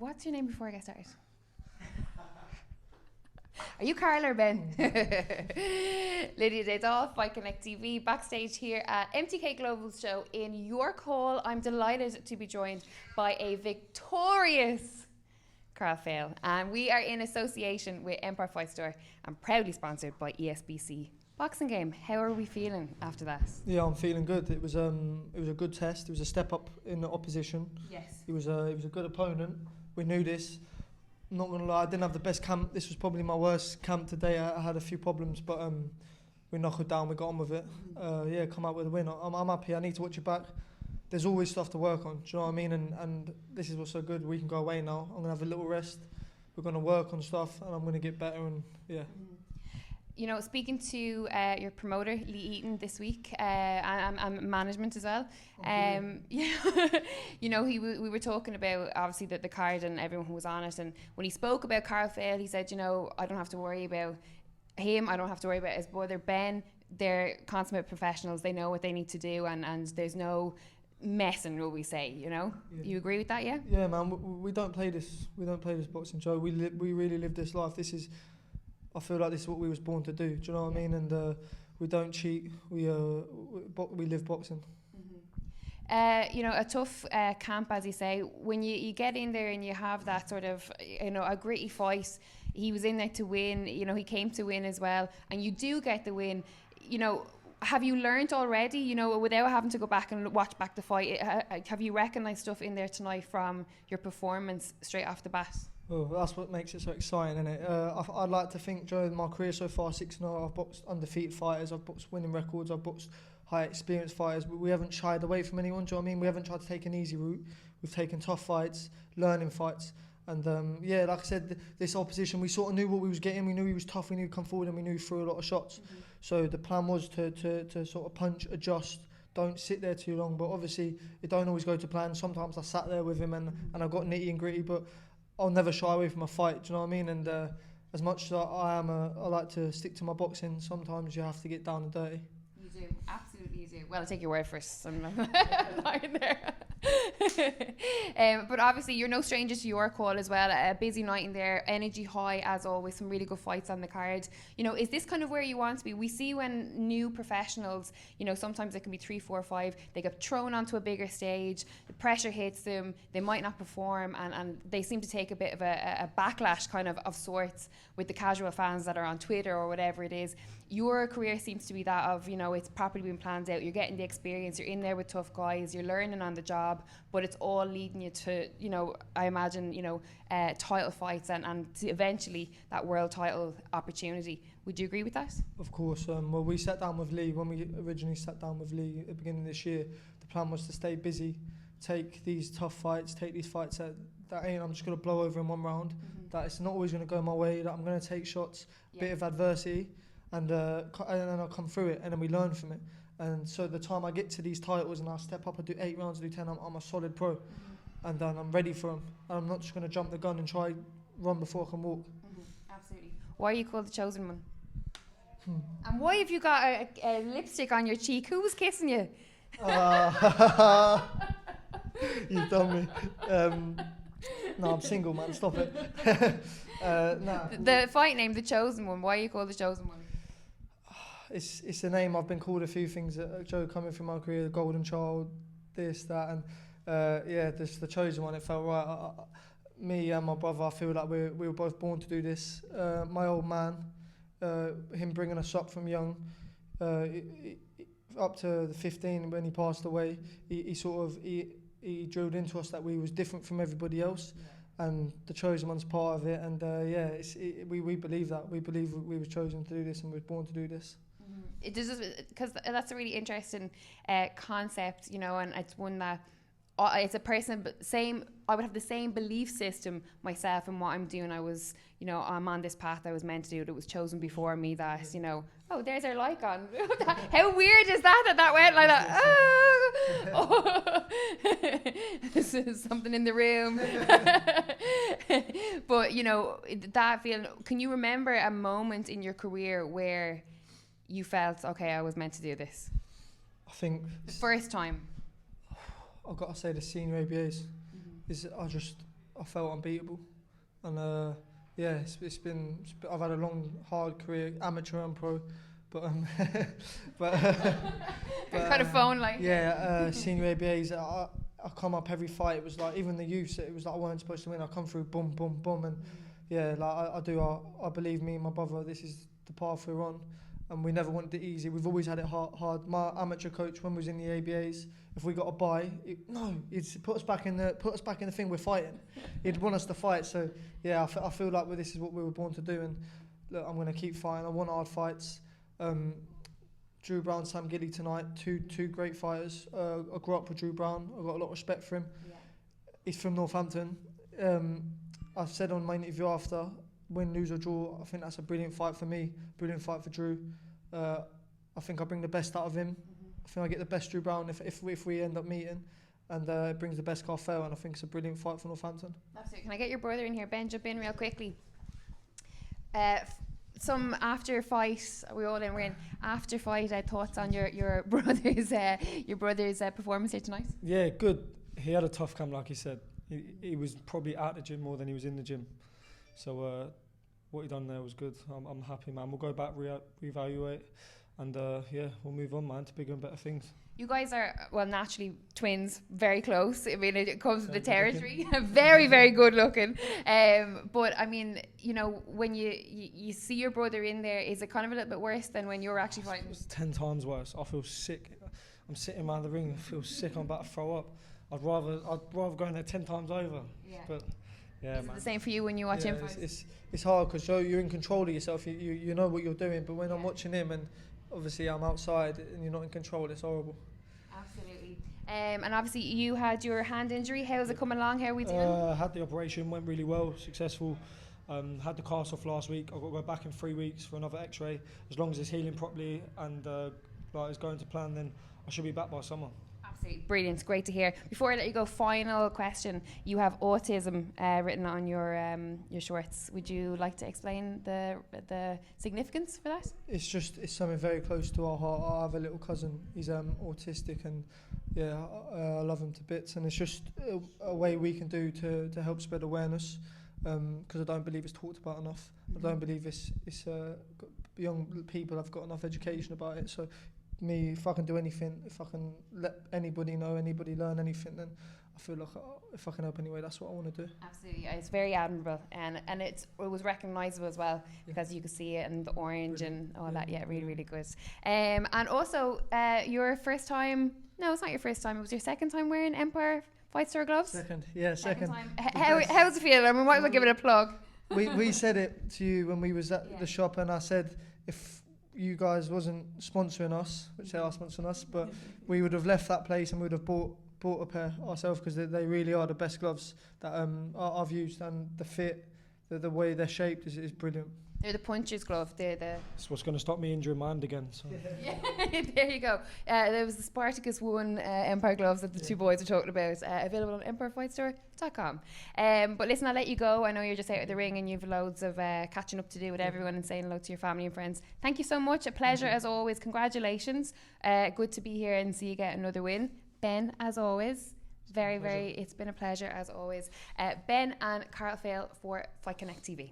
what's your name before I get started? Are you Carl or Ben? Lydia Daydall, Fight Connect TV, backstage here at MTK Global's show in York Hall. I'm delighted to be joined by a victorious Carl Fail, and we are in association with Empire Fight Store and proudly sponsored by ESBC Boxing Game. How are we feeling after that? Yeah, I'm feeling good. It was a good test. It was a step up in the opposition. Yes. It was a good opponent. We knew this. I'm not gonna lie, I didn't have the best camp. This was probably my worst camp today. I had a few problems, but we knocked it down. We got on with it. Yeah, come out with a win. I'm happy. I need to watch it back. There's always stuff to work on. Do you know what I mean? And this is what's so good. We can go away now. I'm gonna have a little rest. We're gonna work on stuff, and I'm gonna get better. And yeah. You know, speaking to your promoter, Lee Eaton, this week, and management as well. You know, we were talking about, obviously, the card and everyone who was on it. And when he spoke about Carl Fail, he said, you know, I don't have to worry about him. I don't have to worry about his brother, Ben. They're consummate professionals. They know what they need to do. And there's no messing, will we say, you know? Yeah. You agree with that, yeah? Yeah, man. We don't play this. We don't play this boxing, Joe. We really live this life. I feel like this is what we was born to do. Do you know what I mean? And we don't cheat. We live boxing. Mm-hmm. You know, a tough camp, as you say. When you get in there and you have that sort of, you know, a gritty fight. He was in there to win. You know, he came to win as well. And you do get the win. You know, have you learned already? You know, without having to go back and watch back the fight, have you recognised stuff in there tonight from your performance straight off the bat? Oh, that's what makes it so exciting, isn't it? I'd like to think during my career so far, 6-0, I've boxed undefeated fighters, I've boxed winning records, I've boxed high experienced fighters. We haven't shied away from anyone, do you know what I mean? We haven't tried to take an easy route. We've taken tough fights, learning fights. And yeah, like I said, this opposition, we sort of knew what we was getting. We knew he was tough, we knew he'd come forward, and we knew he threw a lot of shots. Mm-hmm. So the plan was to sort of punch, adjust, don't sit there too long. But obviously, it don't always go to plan. Sometimes I sat there with him and I got nitty and gritty, but I'll never shy away from a fight, do you know what I mean? And as much as I like to stick to my boxing, sometimes you have to get down and dirty. You do, absolutely you do. Well, I'll take your word for it. I'm lying there. But obviously you're no stranger to your call as well. A busy night in there, energy high as always, some really good fights on the card. You know, is this kind of where you want to be? We see when new professionals, you know, sometimes it can be 3, 4, 5, they get thrown onto a bigger stage, the pressure hits them, they might not perform, and they seem to take a bit of a backlash kind of sorts with the casual fans that are on Twitter or whatever it is. Your career seems to be that of, you know, it's properly been planned out, you're getting the experience, you're in there with tough guys, you're learning on the job, but it's all leading you to, you know, I imagine, you know, title fights and to eventually that world title opportunity. Would you agree with that? Of course. Well, we sat down with Lee, when we originally sat down with Lee at the beginning of this year, the plan was to stay busy, take these tough fights, take these fights that ain't, I'm just going to blow over in one round, that it's not always going to go my way, that I'm going to take shots, bit of adversity, and then I'll come through it, and then we learn from it. And so the time I get to these titles and I step up, I do 8 rounds, I do 10, I'm a solid pro. And then I'm ready for them. And I'm not just going to jump the gun and try run before I can walk. Absolutely. Why are you called the chosen one? And why have you got a lipstick on your cheek? Who was kissing you? You've done me. No, I'm single, man. Stop it. Nah. The fight name, the chosen one. Why are you called the chosen one? It's a name. I've been called a few things, Joe, coming through my career, the golden child, this, that, and yeah, this the chosen one. It felt right. Me and my brother, I feel like we were both born to do this. My old man, him bringing us up from young, up to the 15 when he passed away, he drilled into us that we was different from everybody else. And the chosen one's part of it, and we believe that. We believe we were chosen to do this and we were born to do this. It does, because that's a really interesting concept, you know, and it's one that it's a person, but I would have the same belief system myself in what I'm doing. I was, you know, I'm on this path I was meant to do. It was chosen before me that, you know, oh, there's our like on. How weird is that went like that? Oh. This is something in the room. But, you know, that feeling, can you remember a moment in your career where you felt, okay, I was meant to do this? I think the first time. I've got to say the senior ABAs is I felt unbeatable, and yeah, I've had a long, hard career, amateur and pro, but but Kind of phone like. yeah, senior ABAs. I come up every fight. It was like even the youth. It was like I weren't supposed to win. I come through, boom, boom, boom, and yeah, like I believe me and my brother. This is the path we're on, and we never wanted it easy. We've always had it hard. My amateur coach, when we was in the ABAs, if we got a bye, he'd put us back in the thing we're fighting. He'd want us to fight. So yeah, I feel like this is what we were born to do, and look, I'm gonna keep fighting. I want hard fights. Drew Brown, Sam Gilly tonight, two great fighters. I grew up with Drew Brown. I've got a lot of respect for him. Yeah. He's from Northampton. I've said on my interview after, win, lose or draw, I think that's a brilliant fight for me, brilliant fight for Drew. I think I bring the best out of him. I think I get the best Drew Brown if we end up meeting, and it brings the best Carfell, and I think it's a brilliant fight for Northampton. Absolutely. Can I get your brother in here? Ben, jump in real quickly. Some after fight, we're in after fight thoughts on your brother's performance here tonight. Yeah, good. He had a tough camp, like he said. He was probably at the gym more than he was in the gym. So what he done there was good. I'm happy, man. We'll go back, reevaluate, and yeah, we'll move on, man, to bigger and better things. You guys are, well, naturally twins, very close. I mean, it comes with the territory. Very, very good looking. But I mean, you know, when you see your brother in there, is it kind of a little bit worse than when you're actually fighting? It's 10 times worse. I feel sick. I'm sitting around the ring, I feel sick. I'm about to throw up. I'd rather go in there 10 times over. Yeah. But yeah, is man. it the same for you when you watch him fight? It's hard because you're in control of yourself. You know what you're doing. But when I'm watching him, and obviously I'm outside and you're not in control, it's horrible. Absolutely. And obviously you had your hand injury. How's it coming along? How are we doing? Had the operation, went really well, successful. Had the cast off last week. I've got to go back in 3 weeks for another x-ray. As long as it's healing properly and like it's going to plan, then I should be back by summer. Absolutely brilliant, great to hear. Before I let you go, final question. You have autism written on your shorts. Would you like to explain the significance for that? It's something very close to our heart. I have a little cousin. He's autistic, and yeah, I love him to bits. And it's just a way we can do to help spread awareness, because I don't believe it's talked about enough. I don't believe young people have got enough education about it. So if I can do anything, if I can let anybody know, anybody learn anything, then I feel like if I can help anyway, that's what I want to do. Absolutely, it's very admirable, and it was recognisable as well, because you could see it and the orange and all that. Yeah, really, really good. And also, your first time? No, it's not your first time. It was your second time wearing Empire Fight Store gloves. Second time. How's it feel? I mean, might as well give it a plug. We said it to you when we was at the shop, and I said if you guys wasn't sponsoring us, which they are sponsoring us, but we would have left that place and we would have bought a pair ourselves, because they really are the best gloves that I've used, and the fit, the way they're shaped is brilliant. They're the puncher's glove. That's what's going to stop me injuring my hand again. So. Yeah, there you go. There was the Spartacus 1 Empire gloves that the two boys were talking about, available on EmpireFightStore.com. But listen, I'll let you go. I know you're just out of the ring and you've loads of catching up to do with everyone and saying hello to your family and friends. Thank you so much. A pleasure as always. Congratulations. Good to be here and see you get another win. Ben, as always, it's been a pleasure as always. Ben and Carl Fail for Fight Connect TV.